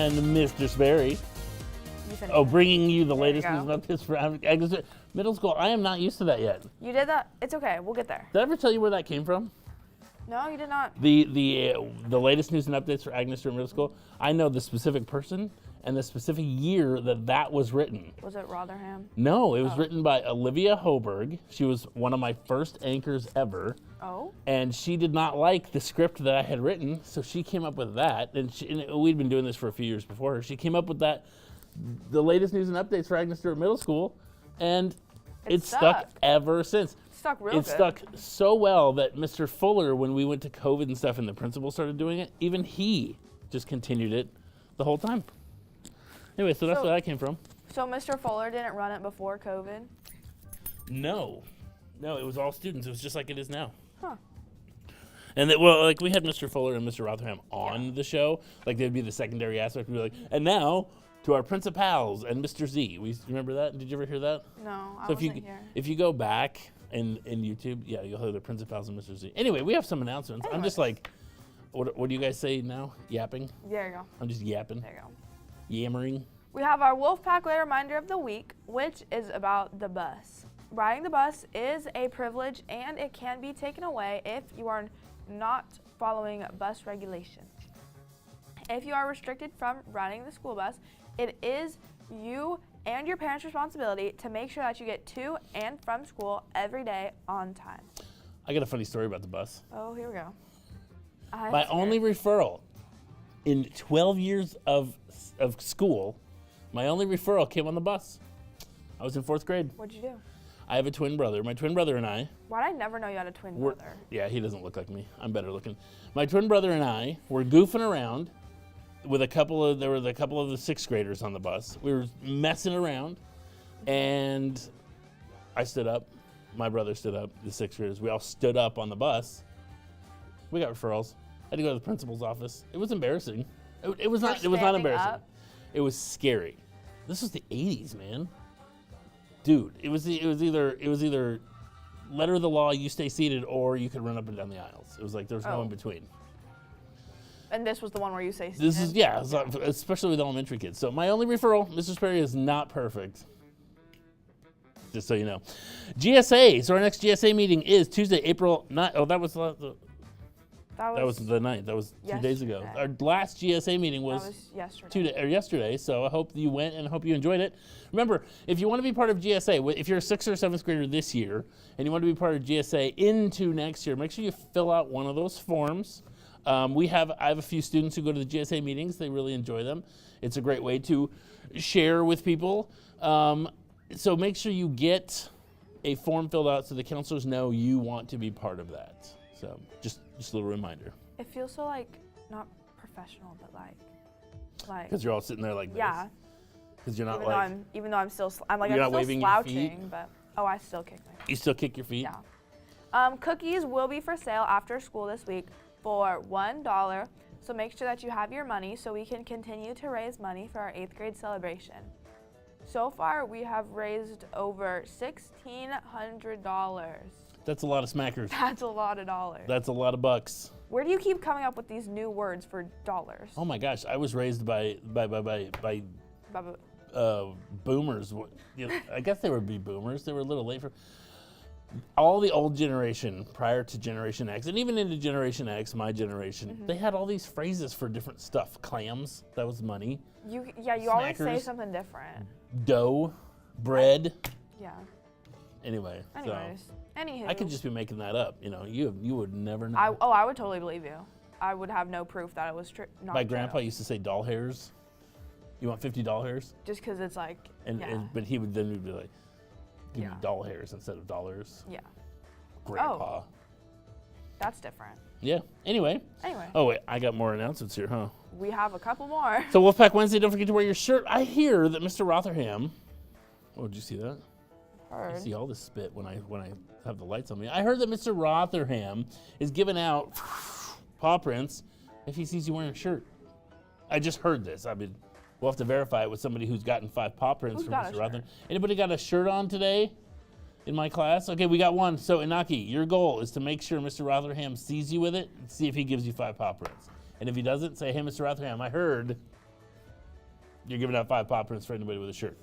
and Mr. Sperry. Bringing you the latest news and updates for Agnes Middle School. I am not used to that yet. You did that? It's okay. We'll get there. Did I ever tell you where that came from? No, you did not. The latest news and updates for Agnes Middle School. I know the specific person and the specific year that was written. Was it Rotherham? No, it was written by Olivia Hoberg. She was one of my first anchors ever. Oh. And she did not like the script that I had written, so she came up with that. And we'd been doing this for a few years before her. She came up with that, the latest news and updates for Agnes Middle School, and it's stuck ever since. Stuck real good. It stuck so well that Mr. Fuller, when we went to COVID and stuff and the principal started doing it, even he just continued it the whole time. Anyway, so that's where that came from. So Mr. Fuller didn't run it before COVID? No, it was all students. It was just like it is now. Huh. And like we had Mr. Fuller and Mr. Rotherham on the show. Like they'd be the secondary aspect. We'd be like, and now to our principals and Mr. Z. Remember that? Did you ever hear that? No, I wasn't here. If you go back in YouTube, you'll hear the principals and Mr. Z. Anyway, we have some announcements. I'm just like, what do you guys say now? Yapping? There you go. I'm just yapping. There you go. Yammering. We have our Wolfpack Lay reminder of the week, which is about the bus. Riding the bus is a privilege and it can be taken away if you are not following bus regulations. If you are restricted from riding the school bus, it is you and your parents' responsibility to make sure that you get to and from school every day on time. I got a funny story about the bus. Oh, here we go. My only referral in 12 years of school, my only referral came on the bus. I was in 4th grade. What'd you do? I have a twin brother. My twin brother and I. Why'd I never know you had a twin brother? Yeah, he doesn't look like me. I'm better looking. My twin brother and I were goofing around with a couple of the 6th graders on the bus. We were messing around, and I stood up. My brother stood up. The 6th graders. We all stood up on the bus. We got referrals. I had to go to the principal's office. It was embarrassing. It was not embarrassing. Up? It was scary. This was the 80s, man. Dude, it was either letter of the law, you stay seated, or you could run up and down the aisles. It was like there was no in between. And this was the one where you say seated? This is, especially with elementary kids. So my only referral, Mr. Sperry, is not perfect. Just so you know. GSA, so our next GSA meeting is Tuesday, April 9th. Oh, that was the 9th. That was 2 days ago. Our last GSA meeting was yesterday. So I hope you went and I hope you enjoyed it. Remember, if you want to be part of GSA, if you're a 6th or 7th grader this year and you want to be part of GSA into next year, make sure you fill out one of those forms. I have a few students who go to the GSA meetings. They really enjoy them. It's a great way to share with people. So make sure you get a form filled out so the counselors know you want to be part of that. So just a little reminder. It feels so not professional, but like. Because you're all sitting there like this. Yeah. Because you're not even though I'm still not still waving slouching, your feet? but I still kick my feet. You still kick your feet? Yeah. Cookies will be for sale after school this week for $1. So make sure that you have your money so we can continue to raise money for our 8th grade celebration. So far, we have raised over $1,600. That's a lot of smackers. That's a lot of dollars. That's a lot of bucks. Where do you keep coming up with these new words for dollars? Oh my gosh, I was raised by boomers. I guess they would be boomers. They were a little late for all the old generation prior to Generation X, and even into Generation X, my generation. They had all these phrases for different stuff. Clams, that was money. You always say something different. Dough, bread. Yeah. Anyways. Anywho. I could just be making that up. You would never know. I would totally believe you. I would have no proof that it was true. My grandpa used to say doll hairs. You want 50 doll hairs? Just because it's like. But he would then be like, give me doll hairs instead of dollars. Yeah. Grandpa. Oh, that's different. Yeah. Anyway. Oh wait, I got more announcements here, huh? We have a couple more. So Wolfpack Wednesday, don't forget to wear your shirt. I hear that Mr. Rotherham. Oh, did you see that? I see all this spit when I have the lights on me. I heard that Mr. Rotherham is giving out paw prints if he sees you wearing a shirt. I just heard this. We'll have to verify it with somebody who's gotten 5 paw prints from Mr. Rotherham. Anybody got a shirt on today in my class? Okay, we got one. So Inaki, your goal is to make sure Mr. Rotherham sees you with it and see if he gives you 5 paw prints. And if he doesn't, say, hey, Mr. Rotherham, I heard you're giving out 5 pop prints for anybody with a shirt.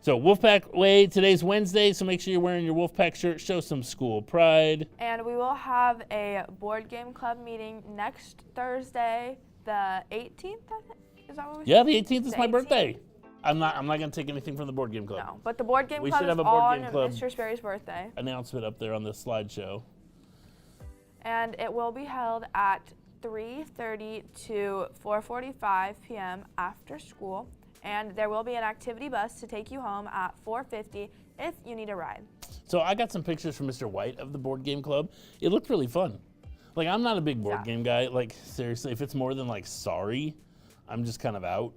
So Wolfpack Way, today's Wednesday, so make sure you're wearing your Wolfpack shirt. Show some school pride. And we will have a board game club meeting next Thursday, the 18th, I think. Is that what we said? Yeah, the 18th is my 18th? birthday. I'm not going to take anything from the board game club. No, but the board game We club should is have a board on game club Mr. Sperry's birthday. announcement up there on the slideshow. And it will be held at 3:30 to 4:45 p.m. after school. And there will be an activity bus to take you home at 4:50 if you need a ride. So I got some pictures from Mr. White of the board game club. It looked really fun. Like, I'm not a big board game guy. Like, seriously, if it's more than like Sorry, I'm just kind of out.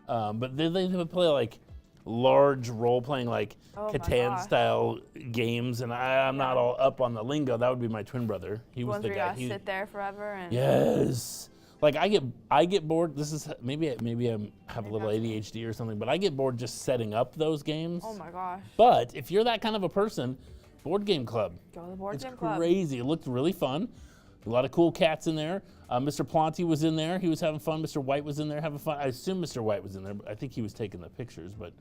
But they play like large role-playing, like Catan-style games, and I'm not all up on the lingo. That would be my twin brother. He was the guy. Where you sit there forever and. Yes. Like I get bored. This is maybe I have a little ADHD or something, but I get bored just setting up those games. Oh my gosh. But if you're that kind of a person, board game club. Go to the board game It's club. crazy. It looked really fun. A lot of cool cats in there. Mr. Planty was in there. He was having fun. Mr. White was in there having fun. I assume Mr. White was in there, but I think he was taking the pictures. But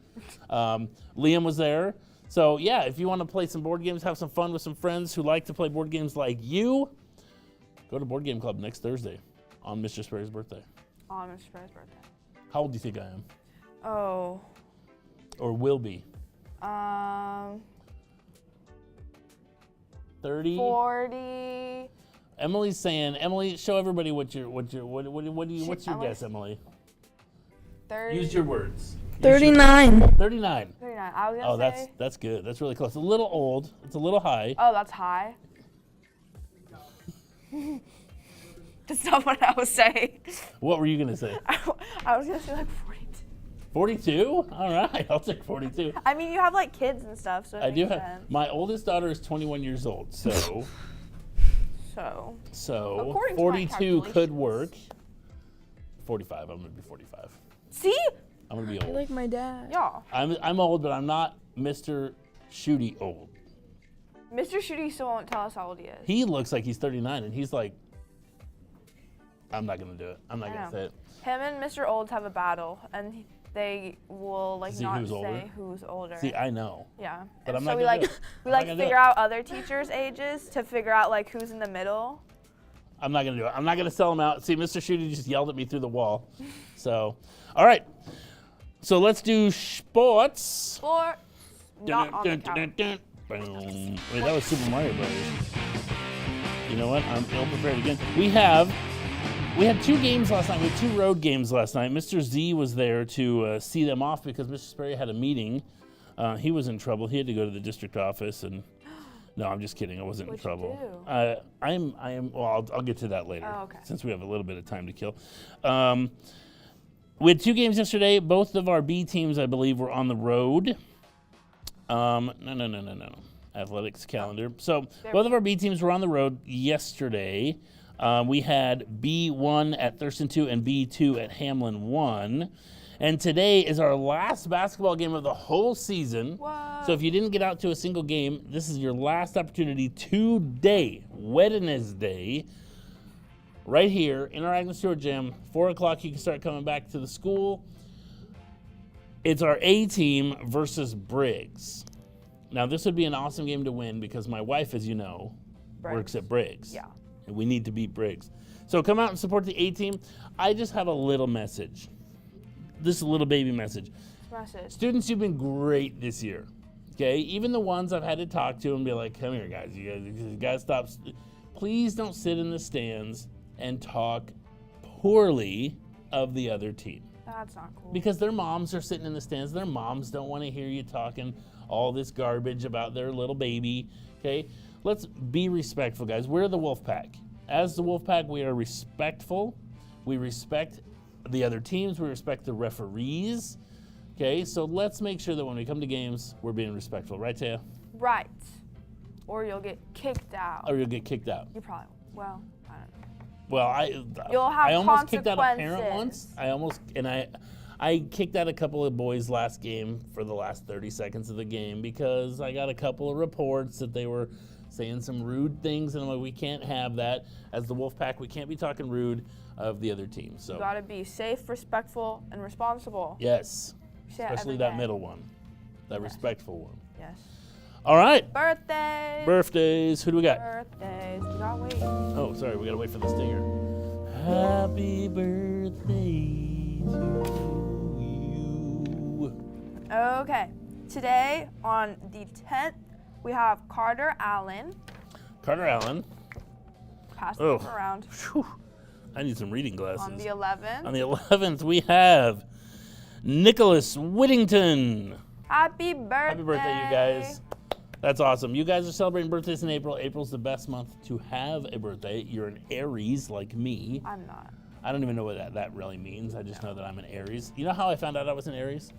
Liam was there. So yeah, if you want to play some board games, have some fun with some friends who like to play board games like you, go to Board Game Club next Thursday on Mr. Sperry's birthday. On Mr. Sperry's birthday. How old do you think I am? Oh. Or will be? 30? 40. Emily's saying, Emily, show everybody what's your guess, Emily? 30. Use your words. 39. 39. 39. I was gonna say. That's good. That's really close. A little old. It's a little high. Oh, that's high. That's not what I was saying. What were you gonna say? I was gonna say like 42. 42? All right, I'll take 42. I mean, you have like kids and stuff, so it I do makes have. sense. My oldest daughter is 21 years old, so According to my 42 could calculations. work. 45. I'm gonna be 45. See? I'm gonna be You're old. like my dad. Yeah. I'm old, but I'm not Mr. Shooty old. Mr. Shooty still won't tell us how old he is. He looks like he's 39, and he's like, I'm not gonna do it. I'm not I gonna know. say it. Him and Mr. Olds have a battle, and they will like See not who's say older? who's older. See, I know. Yeah. But And I'm so not we gonna like do it. we I'm not like gonna do figure it. out other teachers' ages to figure out like who's in the middle. I'm not gonna do it. I'm not gonna sell him out. See, Mr. Shooty just yelled at me through the wall. So, all right. So let's do sports. Or not on the couch. Boom. Wait, that was Super Mario Brothers. You know what? I'm ill prepared again. We had 2 games last night. We had 2 road games last night. Mr. Z was there to see them off because Mr. Sperry had a meeting. He was in trouble. He had to go to the district office and. No, I'm just kidding. I wasn't in What'd you trouble. do? I am. Well, I'll get to that later. Oh, okay. Since we have a little bit of time to kill. We had 2 games yesterday. Both of our B teams, I believe, were on the road. No. Athletics calendar. So both of our B teams were on the road yesterday. We had B1 at Thurston 2 and B2 at Hamlin 1. And today is our last basketball game of the whole season. What? So if you didn't get out to a single game, this is your last opportunity today, Wednesday, right here in our Agnes Stewart Gym. 4 o'clock, you can start coming back to the school. It's our A team versus Briggs. Now, this would be an awesome game to win because my wife, as you know, works at Briggs. Yeah. And we need to beat Briggs. So come out and support the A team. I just have a little message. This is a little baby message. Students, you've been great this year. Okay? Even the ones I've had to talk to and be like, come here, guys. You guys stop. Please don't sit in the stands and talk poorly of the other team. That's not cool. Because their moms are sitting in the stands. Their moms don't want to hear you talking all this garbage about their little baby. Okay? Let's be respectful, guys. We're the Wolfpack. As the Wolfpack, we are respectful. We respect the other teams. We respect the referees. Okay? So let's make sure that when we come to games, we're being respectful. Right, Taya? Right. Or you'll get kicked out. Or you'll get kicked out. You probably, well, I don't know. Well, You'll have I almost kicked out a parent consequences. once. I kicked out a couple of boys last game for the last 30 seconds of the game because I got a couple of reports that they were saying some rude things, and I'm like, we can't have that. As the Wolfpack, we can't be talking rude of the other team. So you gotta be safe, respectful, and responsible. yes, Say especially that middle one, that respectful one. Yes. All right. Birthdays. Birthdays. Who do we got? Birthdays. We gotta wait. Oh, sorry, we gotta wait for the stinger. Happy birthday to you. Okay. Today, on the 10th, we have Carter Allen. Carter Allen. Pass them around. Whew. I need some reading glasses. On the 11th. On the 11th, we have Nicholas Whittington. Happy birthday. Happy birthday, you guys. That's awesome. You guys are celebrating birthdays in April. April's the best month to have a birthday. You're an Aries like me. I'm not. I don't even know what that really means. I just know that I'm an Aries. You know how I found out I was an Aries?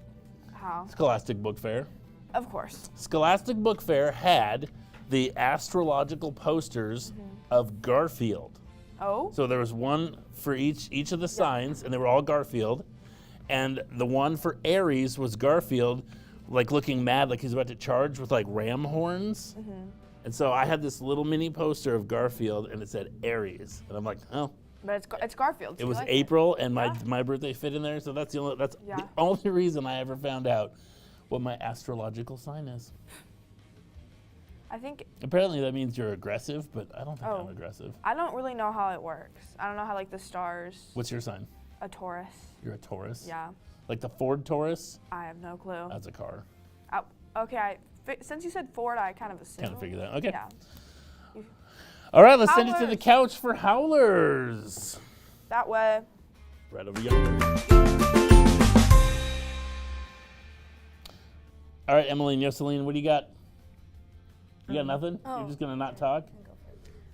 How? Scholastic Book Fair. Of course. Scholastic Book Fair had the astrological posters of Garfield. Oh? So there was one for each of the signs, and they were all Garfield. And the one for Aries was Garfield, like looking mad, like he's about to charge with like ram horns. And so I had this little mini poster of Garfield, and it said Aries, and I'm like, oh. But it's Garfield. It was April, and my birthday fit in there, so that's the only reason I ever found out what my astrological sign is. I think. Apparently that means you're aggressive, but I don't think I'm aggressive. I don't really know how it works. I don't know how like the stars. What's your sign? A Taurus. You're a Taurus? Yeah. Like the Ford Taurus? I have no clue. That's a car. Okay, since you said Ford, I kind of assumed. Kind of figured that. Okay. Yeah. All right, let's send it to the couch for howlers. That way. Right over yonder. All right, Emily and Yoseline, what do you got? You got nothing? You're just going to not talk?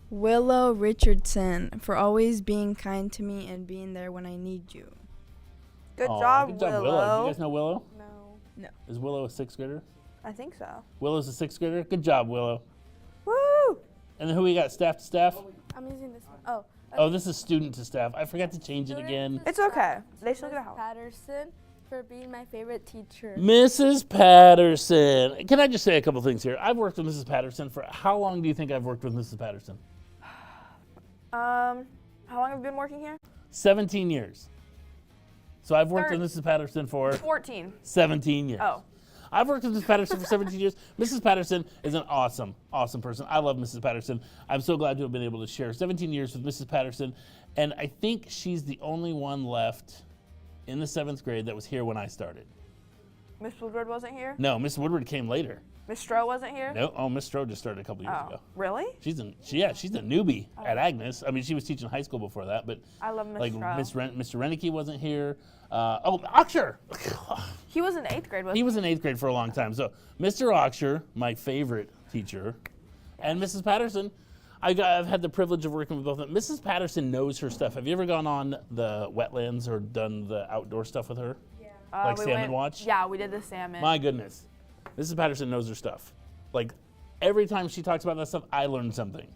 Willow Richardson, for always being kind to me and being there when I need you. Good job, Willow. Do you guys know Willow? No. Is Willow a sixth grader? I think so. Willow's a sixth grader? Good job, Willow. Woo! And then who we got? Staff to staff? I'm using this one. Oh. Oh, this is student to staff. I forgot to change it again. It's okay. They still get a Mrs. house. Patterson for being my favorite teacher. Mrs. Patterson. Can I just say a couple things here? I've worked with Mrs. Patterson for how long do you think I've worked with Mrs. Patterson? How long have you been working here? 17 years. So I've worked with Mrs. Patterson for 14. 17 years. Oh. I've worked with Mrs. Patterson for 17 years. Mrs. Patterson is an awesome, awesome person. I love Mrs. Patterson. I'm so glad to have been able to share 17 years with Mrs. Patterson. And I think she's the only one left in the 7th grade that was here when I started. Miss Woodward wasn't here? No, Miss Woodward came later. Miss Stroh wasn't here? No, Miss Stroh just started a couple years ago. Really? She's a newbie at Agnes. I mean, she was teaching high school before that, but I love Miss like Stroh. Mr. Renicky wasn't here. Oxher. He was in 8th grade, wasn't He was in 8th grade for a long time. So Mr. Oxher, my favorite teacher, and Mrs. Patterson, I've had the privilege of working with both of them. Mrs. Patterson knows her stuff. Have you ever gone on the wetlands or done the outdoor stuff with her? Yeah. Like Salmon Watch? Yeah, we did the salmon. My goodness. Mrs. Patterson knows her stuff. Like, every time she talks about that stuff, I learn something.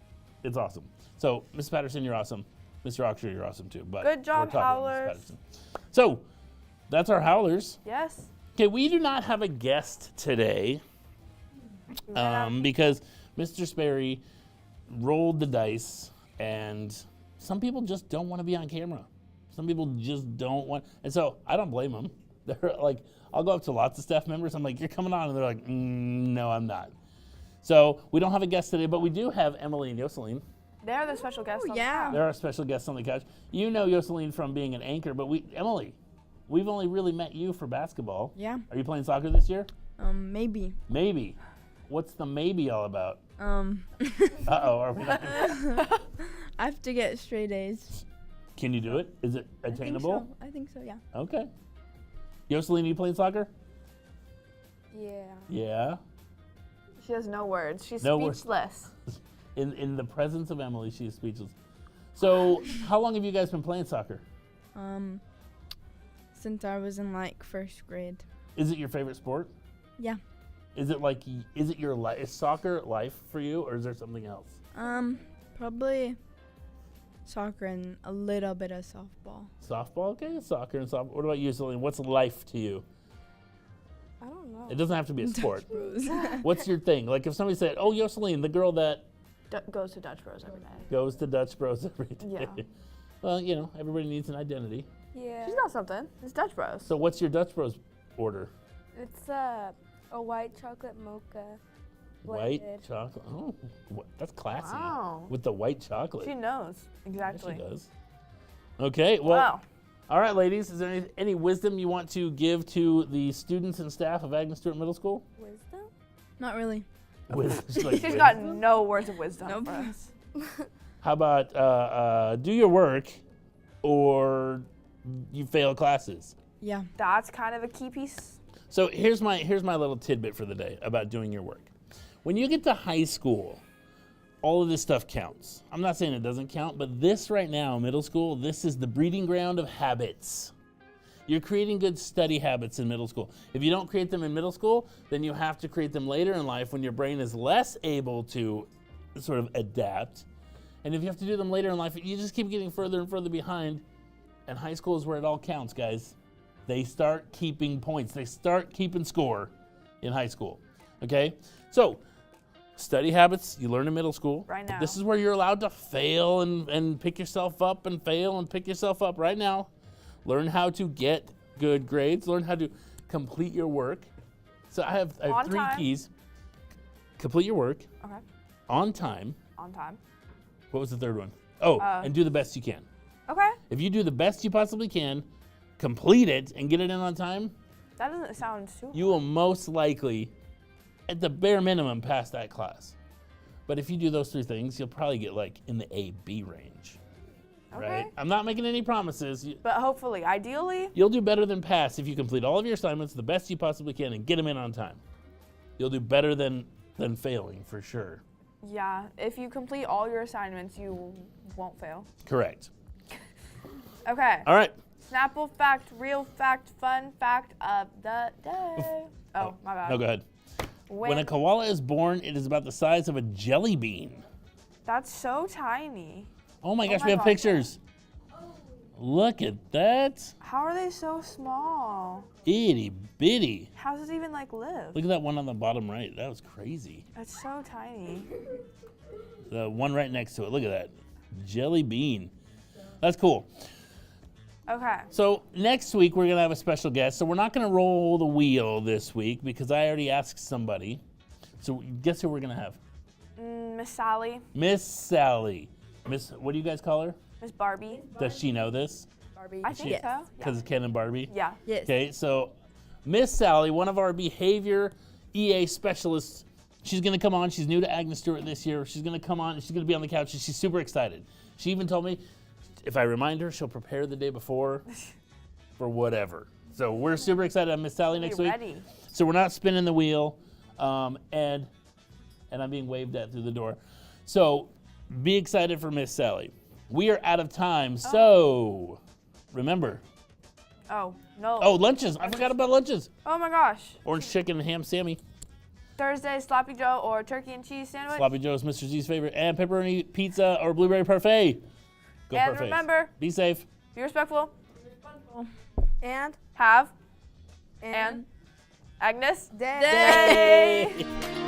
It's awesome. So, Mrs. Patterson, you're awesome. Mr. Oxher, you're awesome too. But good job, we're talking about Mrs. howlers. Patterson. So, that's our howlers. Yes. Okay, we do not have a guest today because Mr. Sperry rolled the dice, and some people just don't want to be on camera. Some people just don't want, and so I don't blame them. They're like, I'll go up to lots of staff members. I'm like, you're coming on, and they're like, no, I'm not. So we don't have a guest today, but we do have Emily and Yoseline. They're the special guests. On yeah. the They're our special guests on the couch. You know Yoseline from being an anchor, but Emily, we've only really met you for basketball. Yeah. Are you playing soccer this year? Maybe. Maybe. What's the maybe all about? Uh-oh, are we not? I have to get straight A's. Can you do it? Is it attainable? I think so, yeah. Okay. Yoseline, you playing soccer? Yeah. Yeah. She has no words. She's No words. speechless. In the presence of Emily, she is speechless. So, how long have you guys been playing soccer? Since I was in like 1st grade. Is it your favorite sport? Yeah. Is it your life? Is soccer life for you, or is there something else? Probably soccer and a little bit of softball. Softball, okay, soccer and softball. What about you, Celine? What's life to you? I don't know. It doesn't have to be a sport. Bros. What's your thing? Like if somebody said, "Oh, Yoseline, the girl that goes to Dutch Bros every day. Goes to Dutch Bros every day. Yeah. Well, you know, everybody needs an identity. Yeah. She's got something. It's Dutch Bros. So what's your Dutch Bros order? It's a white chocolate mocha. White blended. chocolate. Oh, that's classy. Wow. With the white chocolate. She knows exactly. Yeah, she does. Okay, well, Wow. all right, ladies. Is there any wisdom you want to give to the students and staff of Agnes Stewart Middle School? Wisdom? Not really. She's got no words of wisdom Nope. for us. How about do your work or you fail classes? Yeah. That's kind of a key piece. So here's my little tidbit for the day about doing your work. When you get to high school, all of this stuff counts. I'm not saying it doesn't count, but this right now, middle school, this is the breeding ground of habits. You're creating good study habits in middle school. If you don't create them in middle school, then you have to create them later in life when your brain is less able to sort of adapt. And if you have to do them later in life, you just keep getting further and further behind. And high school is where it all counts, guys. They start keeping points. They start keeping score in high school, okay? So, study habits you learn in middle school. Right now. This is where you're allowed to fail and pick yourself up and fail and pick yourself up right now. Learn how to get good grades. Learn how to complete your work. So I have On 3 time. keys. Complete your work. Okay. On time. On time. What was the third one? Oh, and do the best you can. Okay. If you do the best you possibly can, complete it and get it in on time, That doesn't sound super. you will most likely, at the bare minimum, pass that class. But if you do those 3 things, you'll probably get like in the A-B range. Okay. Right? I'm not making any promises. But hopefully, ideally, You'll do better than pass if you complete all of your assignments the best you possibly can and get them in on time. You'll do better than failing for sure. yeah, if you complete all your assignments, you won't fail. Correct. Okay. All right. Snapple fact, real fact, fun fact of the day. Oh, my bad. No, go ahead. When a koala is born, it is about the size of a jelly bean. That's so tiny. Oh my gosh, my we have gosh. pictures. Look at that. How are they so small? Itty bitty. How does it even like live? Look at that one on the bottom right. That was crazy. That's so tiny. The one right next to it. Look at that. Jelly bean. That's cool. Okay. So next week we're going to have a special guest. So we're not going to roll the wheel this week because I already asked somebody. So guess who we're going to have? Miss Sally, Miss Sally. Miss, what do you guys call her? Miss Barbie. Does she know this? Barbie. I think Yes. so. Because it's Ken and Barbie? Yeah. Yes. Okay, so Miss Sally, one of our behavior EA specialists, she's going to come on. She's new to Agnes Stewart this year. She's going to come on and she's going to be on the couch and she's super excited. She even told me if I remind her, she'll prepare the day before for whatever. So we're super excited on Miss Sally next Be week. ready. So we're not spinning the wheel, and I'm being waved at through the door. So be excited for Miss Sally. We are out of time, so remember. Oh, no. Oh, lunches. I forgot about lunches. Oh my gosh. Orange chicken and ham Sammy. Thursday, Sloppy Joe or turkey and cheese sandwich. Sloppy Joe's Mr. Z's favorite. And pepperoni pizza or blueberry parfait. Go And parfaits. remember, Be safe. be respectful. And Have and Agnes day. Day.